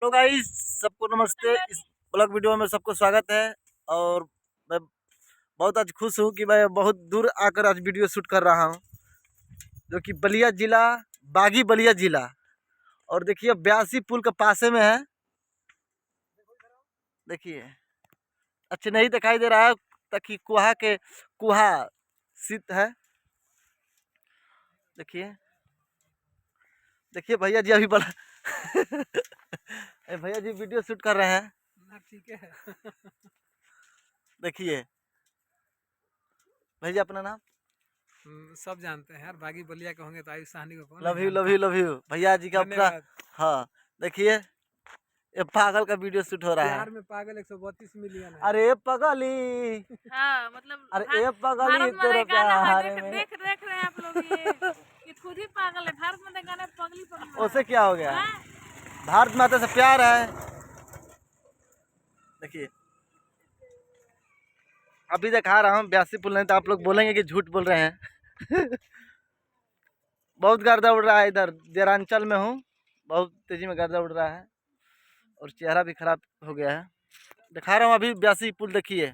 तो गाइस सबको नमस्ते। इस ब्लॉग वीडियो में सबको स्वागत है। और मैं बहुत आज खुश हूँ कि मैं बहुत दूर आकर आज वीडियो शूट कर रहा हूँ, जो कि बलिया जिला, बागी बलिया जिला। और देखिए ब्यासी पुल के पासे में है। देखिए अच्छे नहीं दिखाई दे रहा है ताकि कुहा शीत है। देखिए देखिए भैया जी अभी बड़ा भैया जी वीडियो शूट कर रहे हैं। ठीक है। देखिए भैया अपना नाम। सब जानते हैं यार, बागी बलिया के होंगे तो आयुष साहनी को कौन नहीं लव यू लव जानता। यू लव यू भैया जी का पूरा। धन्यवाद। हाँ देखिए ये पागल का वीडियो शूट हो रहा है। बिहार में पागल 132 मिलियन है। अरे पगली, हाँ मतलब अरे ए पगली भारत में तेरे गाना है, प्यार देख में। देख देख रहे हैं आप लोग ये कि खुद ही पागल है। भारत में गाना पगली पगली उससे क्या हो गया? हाँ? भारत माता से प्यार है। देखिए अभी दिखा रहा हूँ ब्यासी पुल, नहीं तो आप लोग बोलेंगे कि झूठ बोल रहे हैं। बहुत गर्दा उड़ रहा है इधर, देरांचल में हूँ। बहुत तेजी में गर्दा उड़ रहा है और चेहरा भी खराब हो गया है। दिखा रहा हूँ अभी ब्यासी पुल, देखिए